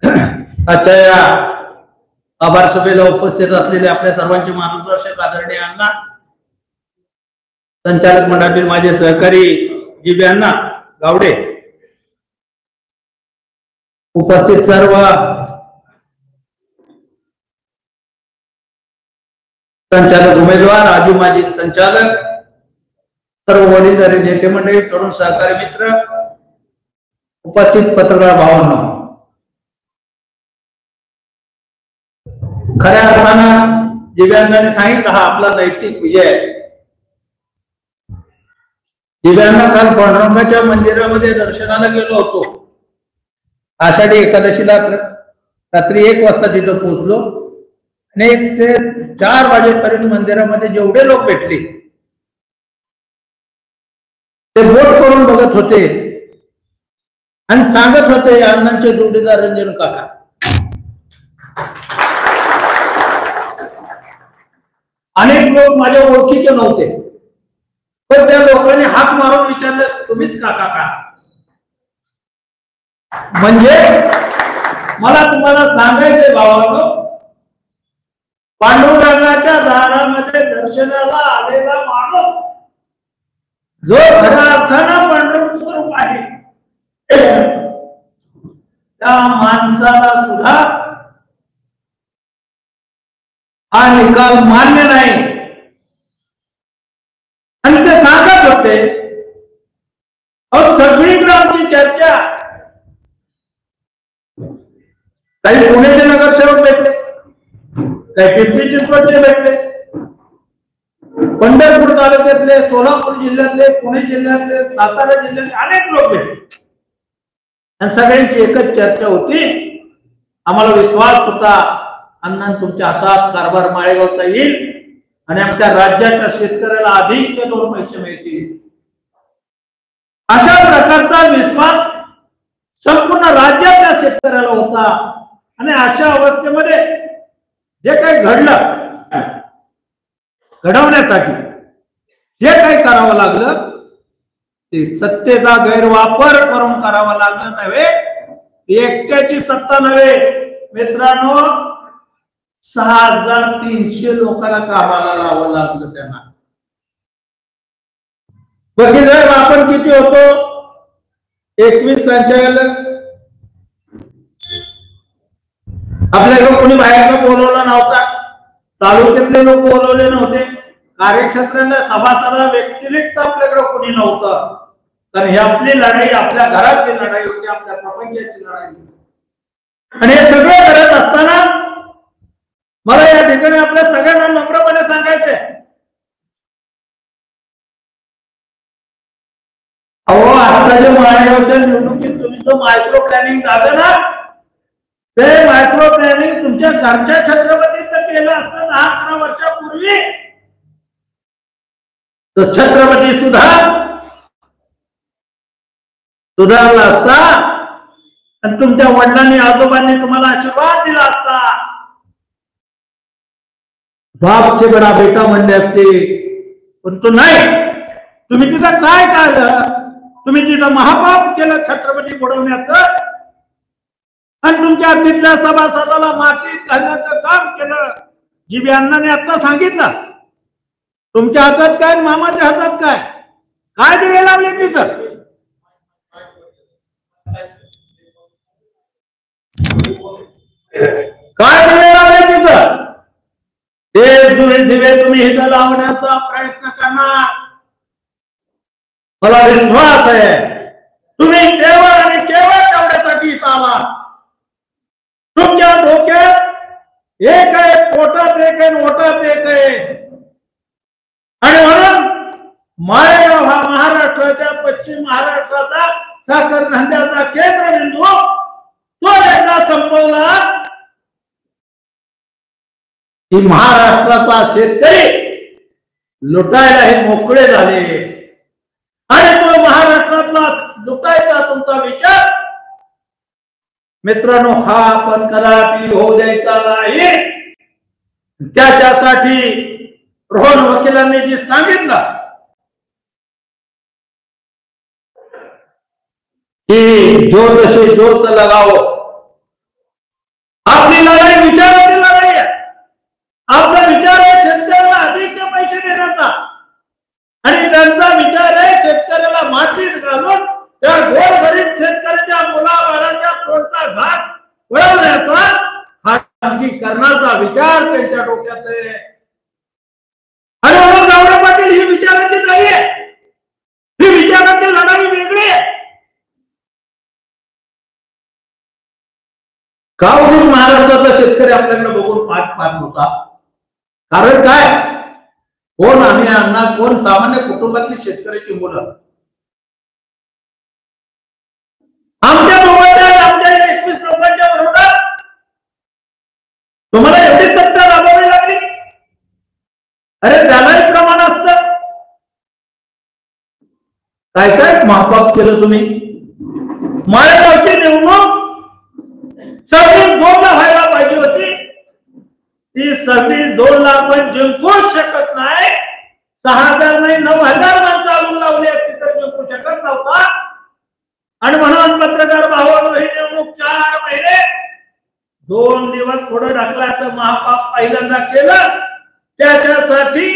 आजच्या या आभार सभेला उपस्थित असलेले आपल्या सर्वांचे मार्गदर्शक आदरणीय अण्णा, संचालक मंडळातील माझे सहकारी जीबी अण्णा गावडे, उपस्थित सर्व संचालक उमेदवार, आजू माजी संचालक, सर्व वडीलधारी नेते मंडळी, तरुण सहकारी मित्र, उपस्थित पत्रकार भावांनो, खऱ्या अर्थानं दिव्यांगाने सांगितलं हा आपला नैतिक विजय आहे. दिव्यांना काल पांडुरंगाच्या मंदिरामध्ये दर्शनाला गेलो होतो. आषाढी एकादशीला रात्री 1 वाजता तिथं पोहोचलो आणि ते 4 वाजेपर्यंत मंदिरामध्ये जेवढे लोक भेटले ते बोट करून बघत होते आणि सांगत होते अण्णांचे जोडीदार रंजन काका. अनेक लोक माझ्या ओळखीचे नव्हते, पण त्या लोकांनी हाक मारून विचारलं, तुम्हीच काका का? म्हणजे मला तुम्हाला सांगायचंय भावांनो, पांडुरंगाच्या दारामध्ये दर्शनाला आलेला माणूस जो खऱ्या अर्थानं पांडुरंग स्वरूप आहे, त्या माणसाला सुद्धा हा निकाल मान्य नाही. आणि ते सांगत होते, सगळीकडे आमची चर्चा, काही पुण्याचे नगरसेवक भेटले, काही पिंपरी चिंचवडचे भेटले, पंढरपूर तालुक्यातले, सोलापूर जिल्ह्यातले, पुणे जिल्ह्यातले, सातारा जिल्ह्यातले अनेक लोक भेटले आणि सगळ्यांची एकच चर्चा होती, आम्हाला विश्वास होता अण्णा तुमच्या हातात कारभार माळेगावचा येईल आणि आमच्या राज्याच्या शेतकऱ्याला अधिकचे 2 पैसे मिळतील. अशा प्रकारचा विश्वास संपूर्ण राज्याच्या शेतकऱ्याला होता. आणि अशा अवस्थेमध्ये जे काही घडवण्यासाठी जे काही करावं लागलं ते सत्तेचा गैरवापर करून करावा लागलं नव्हे, एकट्याची सत्ता नव्हे मित्रांनो, 6300 लोकांना कामाला लावावं लागलं त्यांना. बघितलं आपण किती होतो, 21 संचालक. आपल्याला कोणी बाहेरचा बोलवला नव्हता, तालुक्यातले लोक बोलवले नव्हते, कार्यक्षेत्राला सभासदा व्यतिरिक्त आपल्याकडे कोणी नव्हतं. कारण ही आपली लढाई आपल्या घरातली लढाई होती, आपल्या प्रपंचाची लढाई होती. आणि हे सगळं करत असताना मला या ठिकाणी आपल्या सगळ्यांना नम्रपणे सांगायचंय, अहो आताच्या माळेगावच्या निवडणुकीत तुम्ही जो मायक्रो प्लॅनिंग झालं ना, ते मायक्रो प्लॅनिंग तुमच्या घरच्या छत्रपतीचं केलं असतं 10-11 वर्षापूर्वी, तर छत्रपती सुधारला असता आणि तुमच्या वडिलांनी आजोबांनी तुम्हाला आशीर्वाद दिला असता. बाप से बडा बेटा म्हणले असते, पण तो नाही. तुम्ही तिथं काय काढलं, तुम्ही तिथं महापाप केलं छत्रपती बुडवण्याचं आणि तुमच्या तिथल्या सभासदाला मातीत घालण्याचं काम केलं. जीबी अण्णांनी आता सांगितलं, तुमच्या हातात काय मामाच्या हातात काय काय दिवे लावले तिथं. काय दिवे लावले तिथं, ते दिवे तुम्ही इथं लावण्याचा प्रयत्न करणार. मला विश्वास आहे तुम्ही केवळ आणि केवळ तेवढ्यासाठी इथं आला. तुमच्या डोक्यात एक आहे, पोटात एक आहे, ओटात एक आहे. आणि म्हणून माळेगाव हा महाराष्ट्राच्या पश्चिम महाराष्ट्राचा साखर धंद्याचा केंद्रबिंदू तो एकदा संपवला की महाराष्ट्राचा शेतकरी लुटायला हे मोकळे झाले. आणि तो महाराष्ट्रातला लुटायचा तुमचा विचार मित्रांनो हा आपण कदापि होऊ द्यायचा नाही. त्याच्यासाठी रोहन वकिलांनी जे सांगितलं की ज्योत से ज्योत लगाओ, आपली लढाई विचाराची लढाई आहे. आपला विचार आहे शेतकऱ्याला अधिकचे पैसे देण्याचा आणि त्यांचा विचार आहे शेतकऱ्याला मातीत घालून त्या गोरगरीब शेतकऱ्याच्या मुलाबाळाच्या पोटचा घास वळवण्याचा खासगीकरणाचा विचार त्यांच्या डोक्यात आहे. आणि म्हणून गावडे पाटील ही विचाराची नाही आहे, ही विचाराची लढाई वेगळी आहे. का उगीच महाराष्ट्राचा शेतकरी आपल्याकडे बघून पाठ होता? कारण काय, कोण आम्ही अण्णा, कोण सामान्य कुटुंबातली शेतकऱ्याची मुलं आमच्या आमच्या 21 लोकांच्या विरोधात तुम्हाला एवढी सत्ता राबवावी लागली? अरे त्यालाही प्रमाण असतं. काय काय महापाप केलं तुम्ही. माळेगावची निवडणूक 26-2 व्हायला पाहिजे होती, ती 26-2 आपण जिंकूच शकत नाही. 6,000 नाही 9,000 माणसं आणून लावली असती तर जिंकू शकत नव्हता. आणि म्हणून पत्रकार भावांनो, ही निवडणूक 4 महिने 2 दिवस पुढे ढकलायचं महापाप पहिल्यांदा केलं. त्याच्यासाठी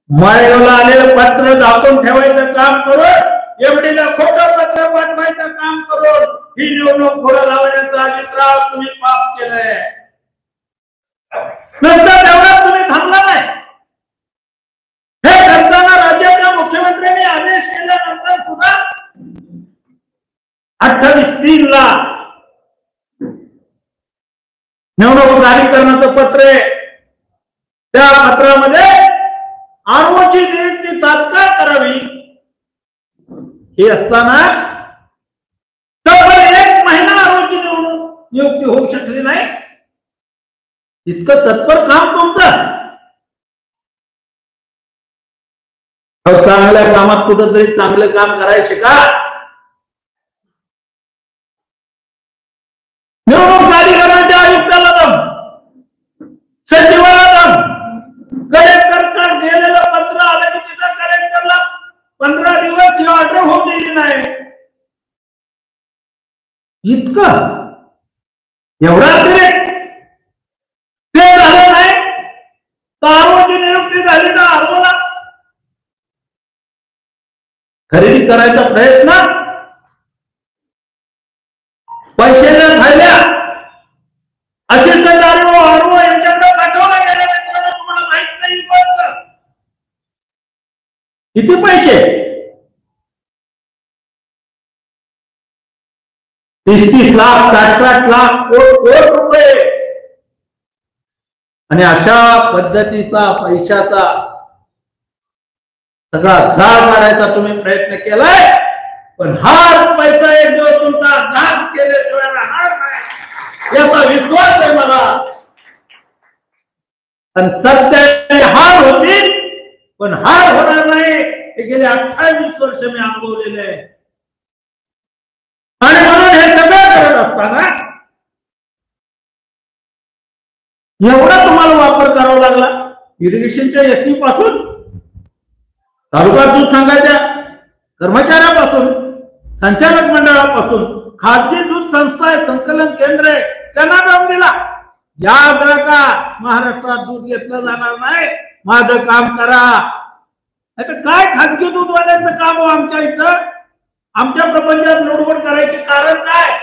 माळेगावला आलेलं पत्र दाखवून ठेवायचं काम करून, एवढीला खोटं पत्र पाठवायचं काम करून ही निवडणूक पुढे लावण्याचा अजितराव तुम्ही पाप केलंय. नंतर तेवढ्यात तुम्ही थांबला नाही. हे करताना राज्याच्या मुख्यमंत्र्यांनी आदेश केल्यानंतर सुद्धा 28/3 ला निवडणूक प्राधिकरणाचं पत्र आहे. त्या पत्रामध्ये आरओची नियुक्ती तात्काळ करावी हे असताना तब्बल 1 महिना आरओची नियुक्ती होऊ शकली नाही. इतकं तत्पर काम तुमचं. चांगल्या कामात कुठंतरी चांगलं काम करायचे का? निवडणूक प्राधिकरणाच्या आयुक्ताला दम, सचिवाला दम, कलेक्टरकडे गेलेलं पत्र आलं की तिथं कलेक्टरला 15 दिवस ही ऑर्डर होऊ दिली नाही. इतकं एवढा अतिरेक ते झालं नाही तर आरओची नियुक्ती झाली ना. आरओला खरेदी करायचा प्रयत्न पैशाच्या थैल्या असेल तर आरओ यांच्याकडे पाठवला गेला. मित्रांनो, तुम्हाला माहित नाही किती पैसे? 30-30 लाख, 60-60 लाख, कोट रुपये. आणि अशा पद्धतीचा पैशाचा सगळा झाड मारायचा तुम्ही प्रयत्न केलाय. पण हाच पैसा एक दिवस तुमचा नाश केल्याशिवाय राहणार नाही याचा विश्वास आहे मला. आणि सत्य हार होतील पण हार होणार नाही हे गेले 28 वर्ष मी अनुभवलेले आहे. आणि म्हणून हे सगळं करत असताना एवढा तुम्हाला वापर करावा लागला. इरिगेशनच्या एससी पासून, तालुका दूध संघाच्या कर्मचाऱ्यापासून, संचालक मंडळापासून, खासगी दूध संस्था, संकलन केंद्र त्यांना दम दिला. याद राखा, महाराष्ट्रात दूध घेतलं जाणार नाही, माझं काम करा. आता काय खासगी दूधवाल्यांचं काम हो आमच्या इथं? आमच्या प्रपंचात लोडवड करायचे कारण काय?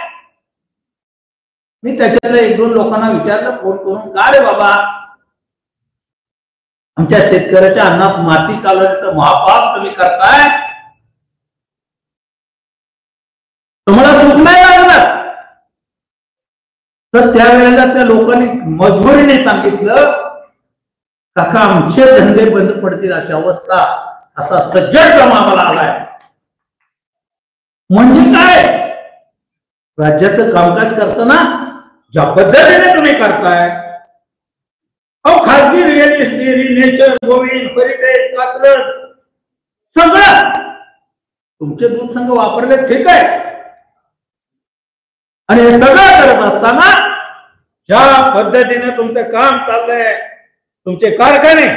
मी त्याच्यातल्या 1-2 लोकांना विचारलं फोन करून, का रे बाबा आमच्या शेतकऱ्याच्या अन्नात माती कालवण्याचं महापाप तुम्ही करताय, तुम्हाला सुख नाही लागलं? तर त्यावेळेला त्या लोकांनी मजबुरीने सांगितलं, काका आमचे धंदे बंद पडतील अशी अवस्था, असा सज्जड क्रम आम्हाला आलाय. म्हणजे काय? राज्याचं कामकाज करताना ज्या पद्धतीने तुम्ही करताय, खासगी dairy, nature, Govind, heritage, Katraj सगळं तुमचे दूध संघ वापरले, ठीक आहे. आणि हे सगळं करत असताना ज्या पद्धतीने तुमचं काम चाललंय, तुमचे कारखाने,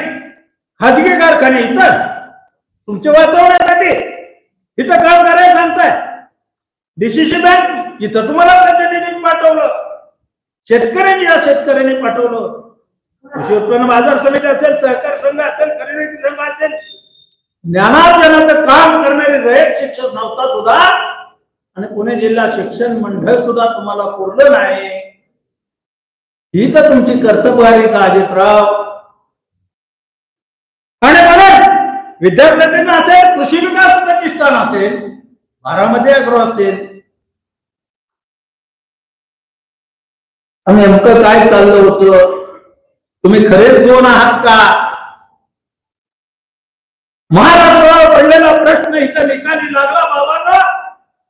खाजगी कारखाने इथं तुमचे वाचवण्यासाठी इथं काम करायला सांगताय. डीसीसी बँक इथं तुम्हाला प्रतिनिधी पाठवलं, शेतकऱ्यांनी पाठवलं, कृषी उत्पन्न बाजार समिती असेल, सहकार संघ असेल, खरेदी संघ असेल, ज्ञानार्जनाचं काम करणारी रयत शिक्षण संस्था सुद्धा आणि पुणे जिल्हा शिक्षण मंडळ सुद्धा तुम्हाला पुरलं नाही. ही तर तुमची कर्तव्य आहे का अजितराव? आणि म्हणून विद्यापीठांना असेल, कृषी विकास प्रतिष्ठान असेल, बारामती अॅग्रो असेल, नेमकं काय चाललं होतं? तुम्ही खरेच दोन आहात का? महाराष्ट्रावर पडलेला प्रश्न इथं निकाली लागला बाबांना.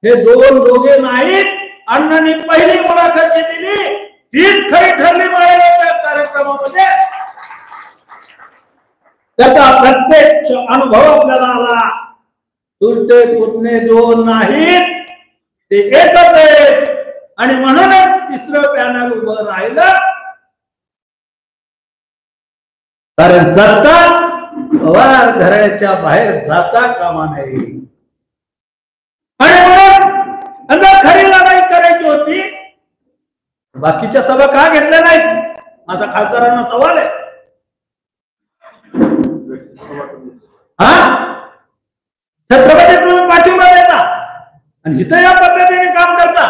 हे दोघे नाहीत. अण्णांनी पहिली मुलाखत जी दिली तीच खरी ठरली पाहिजे कार्यक्रमामध्ये. त्याचा प्रत्यक्ष अनुभव आपल्याला आला. उलटे पुतणे दोन नाहीत, ते एकच आहेत. आणि म्हणूनच तिसरं पॅनल उभं राहिलं. कारण सत्ता पवार घराच्या बाहेर जाता कामा नये. आणि म्हणून खरी लढाई करायची होती, बाकीच्या सभा का घेतल्या नाहीत? माझा खासदारांना सवाल आहे. छत्रपती तुम्ही पाठिंबा देता आणि इथं या पद्धतीने काम करता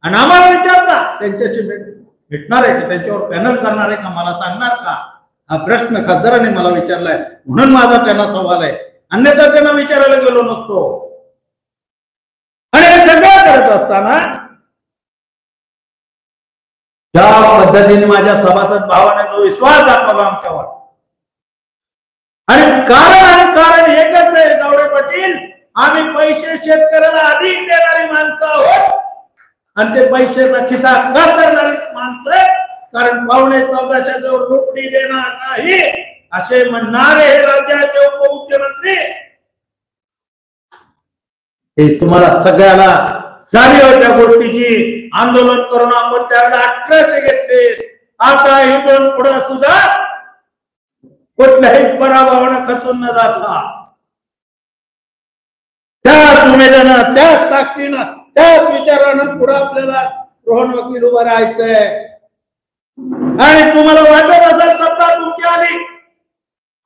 आणि आम्हाला विचारता त्यांच्याशी भेटणार आहे का, त्यांच्यावर पॅनल करणार आहे का, मला सांगणार का? हा प्रश्न खासदारांनी मला विचारलाय, म्हणून माझा त्यांना सवाल आहे. अन्यथा त्यांना विचारायला गेलो नसतो. आणि हे सगळं करत असताना ज्या पद्धतीने माझ्या सभासद भावाने जो विश्वास दाखवला आमच्यावर, आणि कारण एकच आहे जावळे पाटील, आम्ही पैसे शेतकऱ्याला अधिक देणारी माणसं आहोत आणि ते पैशाचा खिसा करणारी माणसं आहे. कारण 14,500 रोकडी देणार नाही असे म्हणणारे हे राज्याचे उपमुख्यमंत्री, हे तुम्हाला सगळ्याला जाणीव होत्या गोष्टीची. आंदोलन करून आपण त्यावेळेला 1800 घेतले. आता इथून पुढे सुद्धा कुठल्याही पराभवानं खचून न जाता त्याच उमेदीनं, त्याच ताकदीनं, त्याच विचारानं पुढे आपल्याला रोहन वकील उभं राहायचंय. आणि तुम्हाला वाटत असेल सत्ता तुमची आली,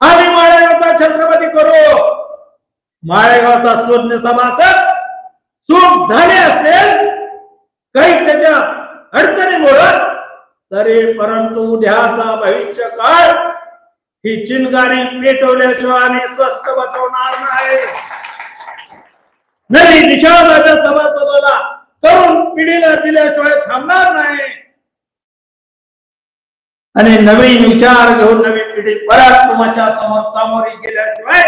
आम्ही माळेगावचा छत्रपती करू, माळेगावचा शोधणे सभासद चूक झाली असेल काही त्याच्या अडचणीमुळे तरी, परंतु उद्याचा भविष्य काळ ही चिनगारी पेटवल्याशिवाय आणि स्वस्थ बसवणार नाही. नवी दिशा माझ्या सभासदाला तरुण पिढीला दिल्याशिवाय थांबणार नाही. आणि नवीन विचार घेऊन नवी पिढी परत तुमच्या समोर सामोरी गेल्याशिवाय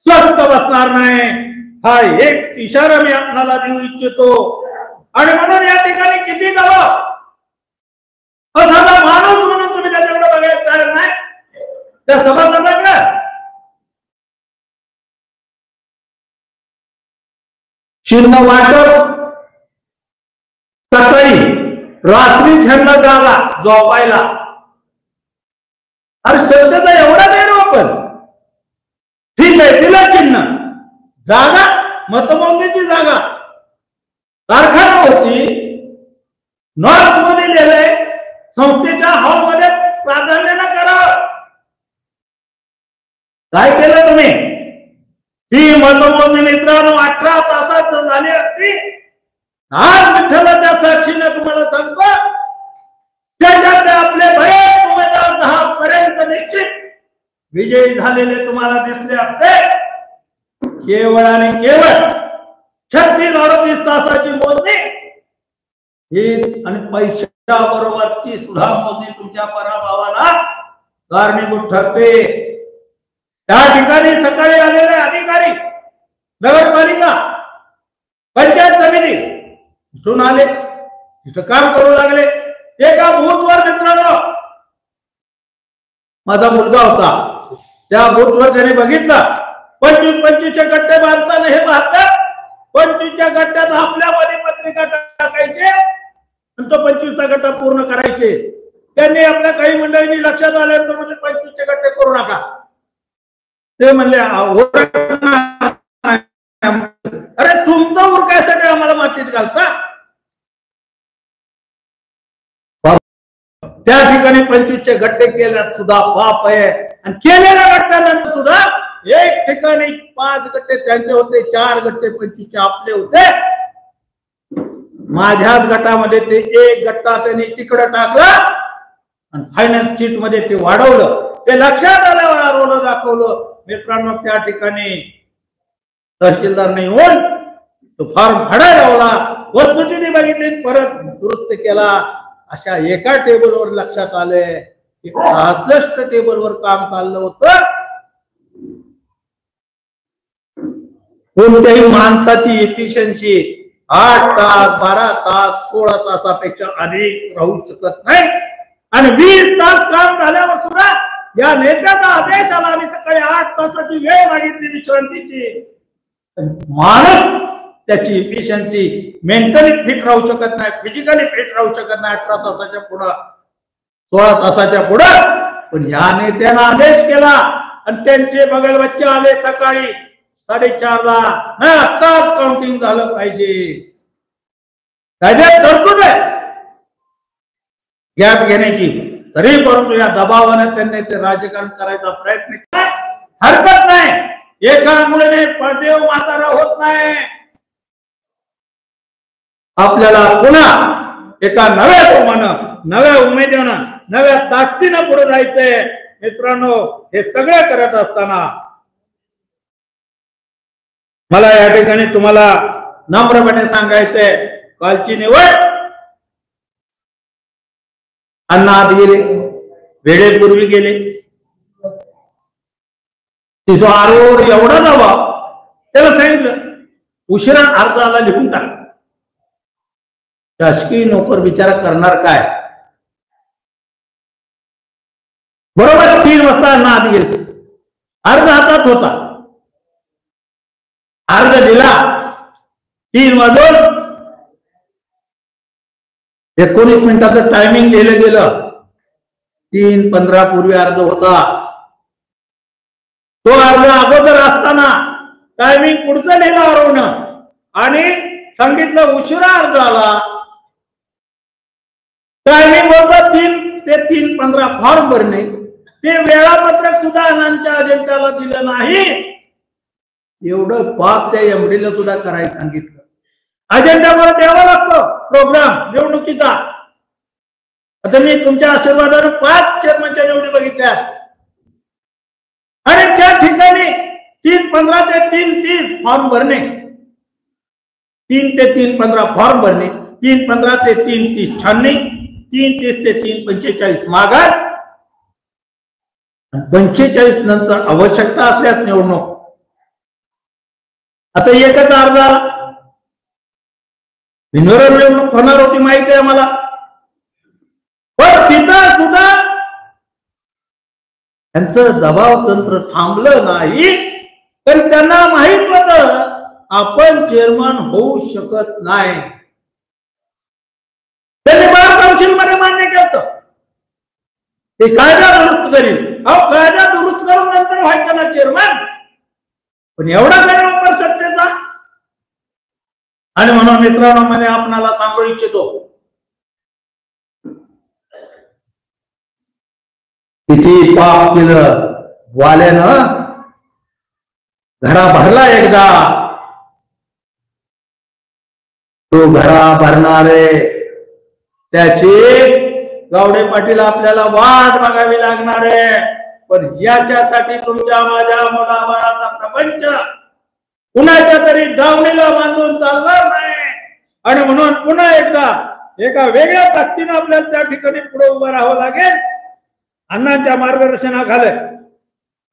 स्वस्थ बसणार नाही. हा एक इशारा मी आपल्याला देऊ इच्छितो. आणि म्हणून या ठिकाणी किती दबाव असा माणूस म्हणून तुम्ही त्याच्याकडे बघायला तयार नाही, त्या सभासदाकडे चिन्ह वाटप सकाळी रात्री छंद जागा झोपायला. अरे सत्याचा एवढा नाही ना आपण. ठीक आहे, तिला चिन्ह जागा, मतमोजणीची जागा कारखाना होती, नॉर्थ मध्ये लिहिलंय संस्थेच्या हॉलमध्ये प्राधान्यानं करावं. काय केलं तुम्ही? ही मतमोजणी मित्रांनो 18 तासात झाली असती. आज विठ्ठलाच्या साक्षीने तुम्हाला सांगतो, त्याच्यात आपले बरेच उमेदवार 10 पर्यंत निश्चित विजयी झालेले तुम्हाला दिसले असते. केवळ आणि केवळ 36-38 तासाची मोजणी ही आणि पैशा बरोबरची सुद्धा मोजणी तुमच्या पराभवाला कारणीभूत ठरते. त्या ठिकाणी सकाळी आलेले अधिकारी, नगरपालिका, पंचायत समिती इथून आले, तिथं काम करू लागले. एका बूथवर मित्रांनो माझा मुलगा होता, त्या बूथवर त्याने बघितलं 25-25चे गट्टे बांधताना हे पाहतात. 25च्या गट्ट्यात आपल्यामध्ये पत्रिका टाकायचे आणि तो 25चा गट्टा पूर्ण करायचे. त्यांनी आपल्या काही मंडळींनी लक्षात आल्यानंतर म्हणजे 25चे गट्टे करू नका. ते म्हणले अरे तुमचं उरकायसाठी आम्हाला मातीत सांगाल का? त्या ठिकाणी 25चे गट्टे केल्यात सुद्धा पाप आहे, आणि केलेल्या गट्ट्यानंतर सुद्धा एक ठिकाणी 5 गट्टे त्यांचे होते, 4 गट्टे 25चे आपले होते. माझ्याच गटामध्ये ते एक गट्टा त्यांनी तिकडे टाकला आणि फायनान्स शीट मध्ये ते वाढवलं. ते लक्षात आल्यावर आरोला दाखवलं. मित्रांनो, त्या ठिकाणी तहसीलदारने येऊन तो फॉर्म फाडायला लावला, वस्तुस्थिती बघितली, परत दुरुस्त केला. अशा एका टेबलवर लक्षात आले की 66 टेबलवर काम चाललं होतं. कोणत्याही माणसाची एफिशियन्सी 8 तास 12 तास 16 तासापेक्षा अधिक राहू शकत नाही. आणि 20 तास काम झाल्यावर सुद्धा या नेत्याचा आदेश आला, आम्ही सकाळी 8 तासाची वेळ मागितली विश्रांतीची. माणूस त्याची एफिशियन्सी मेंटली फिट राहू शकत नाही, फिजिकली फिट राहू शकत नाही 18 तासाच्या पुढे 16 तासाच्या पुढे. पण या नेत्यानं आदेश केला आणि त्यांचे बगल बच्चे आले सकाळी 4:30 ला. नाही, आत्ताच काउंटिंग झालं पाहिजे. कायद्यात तरतूद आहे गॅप घेण्याची. तरी परंतु या दबावाने त्यांनी ते राजकारण करायचा प्रयत्न केला. हरकत नाही, एका मुलीने देव म्हातारा होत नाही. आपल्याला पुन्हा एका नव्या जोमानं, नव्या उमेदीनं, नव्या ताकदीनं पुढे जायचंय. मित्रांनो, हे सगळे करत असताना मला या ठिकाणी तुम्हाला नम्रपणे सांगायचंय, कालची निवड अण्णा आत गेले, वेळेपूर्वी गेले. तिचा आरोप एवढा दबाव, त्याला सांगितलं उशिरा अर्जाला लिहून टाक. शासकीय नोकर बिचारा करणार काय? बरोबर 3 वाजता अण्णा आत गेले, अर्ज हातात होता, अर्ज दिला. 3 वाजून 19 मिनिटाचं टायमिंग लिहिलं गेलं. 3:15 पूर्वी अर्ज होता. तो अर्ज अगोदर असताना टायमिंग पुढचं लिहिलं आरोनं आणि सांगितलं उशिरा अर्ज आला. टायमिंग होतं 3 ते 3:15 फॉर्म भरणे. ते वेळापत्रक सुद्धा अण्णांच्या अजेंडाला दिलं नाही. एवढं पाप त्या एमडीला सुद्धा करायला सांगितलं. अजेंडावर द्यावा लागतो प्रोग्राम निवडणुकीचा. आता मी तुमच्या आशीर्वादाने 5 चेअरमनच्या निवडी बघितल्या आणि त्या ठिकाणी 3:15 ते 3:30 फॉर्म भरणे, 3 ते 3:15 फॉर्म भरणे, 3:15 ते 3:30 छाननी, 3:30 ते 3:45 माघार, 45 नंतर आवश्यकता असल्यास निवडणूक. आता एकच अर्ज आला, बिनविरोध निवडणूक होणार होती माहिती आहे आम्हाला. पण तिथं सुद्धा त्यांचं दबाव तंत्र थांबलं नाही. पण त्यांना माहित होतं आपण चेअरमन होऊ शकत नाही. त्यांनी बार काउन्सिल मध्ये मान्य केलं ते कायदा दुरुस्त करील. अहो, कायदा दुरुस्त करून नंतर व्हायचं ना चेअरमन. पण एवढा गैरवापर सत्तेचा. आणि म्हणून मित्रांनो, मला आपणाला सांगू इच्छितो, किती पाप केलं वाल्यानं. घरा भरला एकदा, तो घरा भरणारे त्याची गावडे पाटील आपल्याला वाट बघावी लागणार आहे. पण याच्यासाठी तुमच्या माझ्या मुलाबाळाचा प्रपंच कुणाच्या तरी दावणीला बांधून चालणार नाही. आणि म्हणून पुन्हा एकदा एका वेगळ्या ताकदीनं आपल्याला त्या ठिकाणी पुढे उभं राहावं लागेल. अण्णांच्या मार्गदर्शनाखाली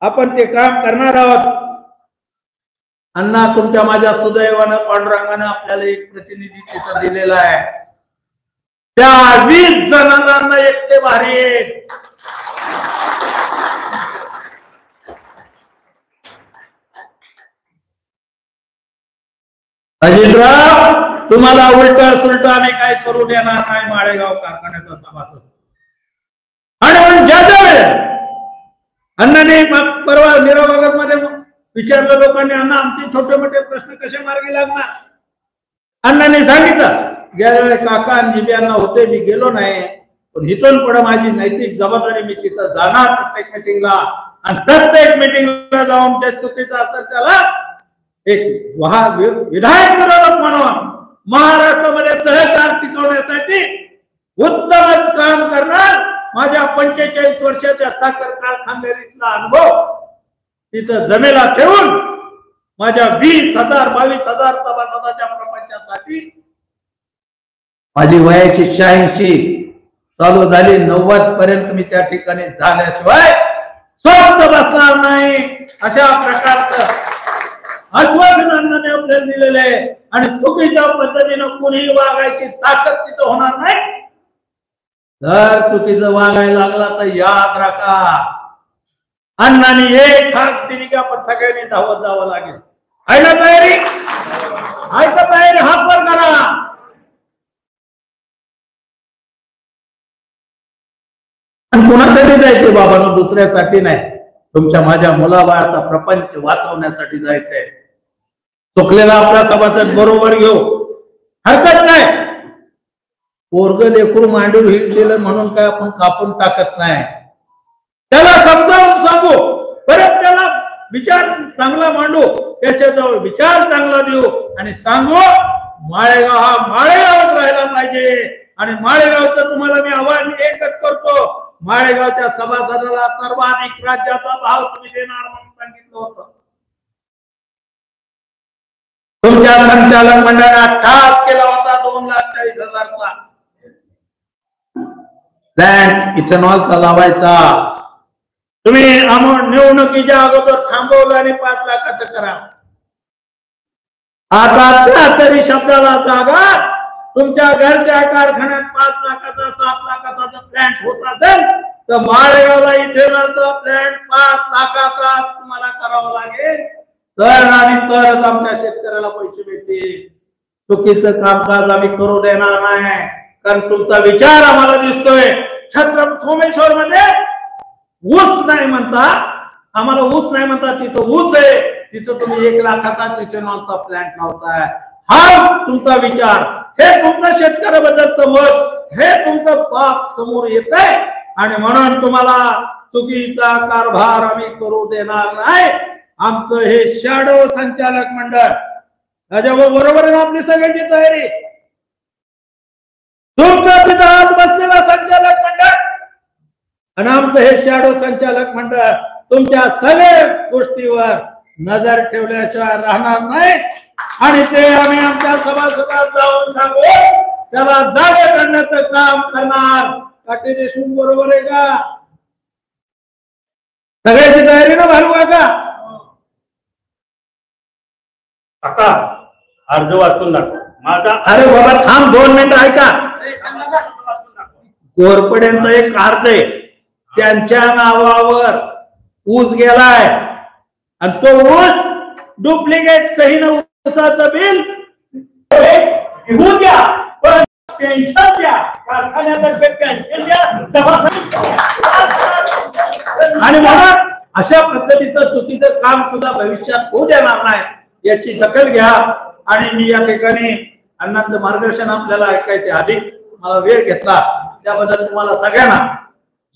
आपण ते काम करणार आहोत. अण्णा तुमच्या माझ्या सुदैवानं पांडुरंगानं आपल्याला एक प्रतिनिधी तिथं दिलेला आहे. त्या 20 जणांना एकटे भारी आहेत. अजितराव, तुम्हाला उलटा सुलटा आम्ही काय करू देणार नाही माळेगाव कारखान्याचा सभासद. आणि म्हणून ज्या ज्या वेळेला अण्णाने परवा निरावागत मध्ये विचारलं लोकांनी, अण्णा आमचे छोटे मोठे प्रश्न कसे मार्गी लागणार. अण्णांनी सांगितलं गेल्या वेळी काका आणि जिब्यांना होते, मी गेलो नाही, पण इथून पुढे माझी नैतिक जबाबदारी, मी तिथं जाणार प्रत्येक मिटिंगला आणि प्रत्येक मिटिंगला जाऊन त्या चुकीचं असेल त्याला एक विधायक विरोधक म्हणून महाराष्ट्रामध्ये सहकार टिकवण्यासाठी उत्तमच काम करणार. माझ्या 45 वर्षाच्या साखर कारखानदारीतला अनुभव तिथं जमेला ठेवून माझ्या 20,000 22,000 सभासदांच्या प्रपंचासाठी माझी वयाची 86 चालू झाली, 90 पर्यंत मी त्या ठिकाणी झाल्याशिवाय स्वस्त बसणार नाही. अशा प्रकारचं आश्वासन अण्णांनी आपल्याला दिलेलं आहे आणि चुकीच्या पद्धतीनं कुणीही वागायची ताकद तिथं होणार नाही. जर चुकीचं वागायला लागला तर याद राखा, अण्णांनी एक हात दिली की आपण सगळ्यांनी धावत जावं लागेल. आहे ना तयारी? आहे का तयारी? हात वर करा. आणि कोणासाठी जायचे बाबांनो? दुसऱ्यासाठी नाही, तुमच्या माझ्या मुलाबाळाचा प्रपंच वाचवण्यासाठी जायचंय. चुकलेला आपला सभासद बरोबर घेऊ, हरकत नाही. पोरग लेकरू मांडून हिल म्हणून काय आपण कापून टाकत नाही. त्याला समजावून सांगू, परत त्याला विचार चांगला मांडू, त्याच्याजवळ विचार चांगला देऊ आणि सांगू माळेगाव हा माळेगावच राहायला पाहिजे. आणि माळेगावचं तुम्हाला मी आव्हान एकच करतो, माळेगावच्या सभासदाला सर्वाधिक राज्याचा भाव तुम्ही देणार म्हणून सांगितलं होतं. तुमच्या संचालक मंडळाने ठास केला होता 2,40,000चा प्लॅन इथेनॉलचा लावायचा. तुम्ही निवडणुकीच्या अगोदर थांबवलं आणि 5 लाखाचं करा. आता त्या तरी शब्दाला जागा तुमच्या घरच्या कारखान्यात 5 लाखाचा 7 लाखाचा जर प्लॅन्ट होत असेल तर माळेगावला इथेनॉलचा प्लॅन्ट 5 लाखाचा तुम्हाला करावा लागेल. तर आणि तरच आमच्या शेतकऱ्याला पैसे भेटतील. चुकीचं कामकाज आम्ही करू देणार नाही, कारण तुमचा विचार आम्हाला दिसतोय. छत्रपती सोमेश्वर मध्ये ऊस नाही म्हणता, आम्हाला ऊस नाही म्हणता, तिथं ऊस आहे, तिथं तुम्ही 1 लाखाचा इथेनॉलचा प्लॅन्ट लावताय. हा तुमचा विचार, हे तुमचं शेतकऱ्याबद्दलचं मत, हे तुमचं पाप समोर येत आहे आणि म्हणून तुम्हाला चुकीचा कारभार आम्ही करू देणार नाही. आमचं हे शॅडो संचालक मंडळ त्याच्यावर बरोबर आहे आपली सगळ्यांची तयारी. तुमचं तिथं आज बसलेला संचालक मंडळ आणि आमचं हे शॅडो संचालक मंडळ तुमच्या सगळ्या गोष्टीवर नजर ठेवल्याशिवाय राहणार नाही. आणि ते आम्ही आमच्या सभासदात जाऊन सांगू, त्याला जागे करण्याचं काम करणार. काटे देशमुख बरोबर आहे का? सगळ्याची तयारी ना भाऊ का? आता अर्ज वाचून दाखव माझा. अरे बाबा थांब 2 मिनिटं ऐका. कोरपड्यांचा एक अर्ज आहे, त्यांच्या नावावर ऊस गेलाय आणि तो ऊस डुप्लिकेट सहीनं ऊसाचं बिल घेऊन द्या, पण पेन्शन द्या, कारखान्यातर्फे पेन्शन द्या, आणि म्हणून अशा पद्धतीचं चुकीचं काम सुद्धा भविष्यात होऊ देणार नाही याची दखल घ्या. आणि मी या ठिकाणी अण्णांचं मार्गदर्शन आपल्याला ऐकायचे, अधिक मला वेळ घेतला त्याबद्दल तुम्हाला सगळ्यांना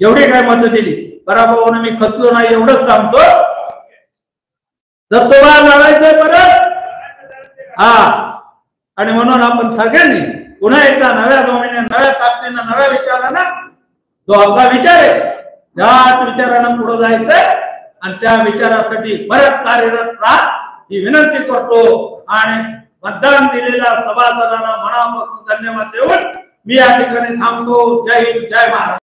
जेवढी काय मतं दिली पराभवाने मी खचलो नाही एवढंच सांगतो. जर तुम्हाला लढायचंय परत हा, आणि म्हणून आपण सगळ्यांनी पुन्हा एकदा नव्या जोमीने, नव्या ताकदीने, नव्या विचारानं, जो आपला विचार आहे त्याच विचारानं पुढे जायचंय आणि त्या विचारासाठी परत कार्यरत राहा ही विनंती करतो. आणि मतदान दिलेल्या सभासदांना मनापासून धन्यवाद देऊन मी या ठिकाणी थांबतो. जय हिंद, जय महाराष्ट्र.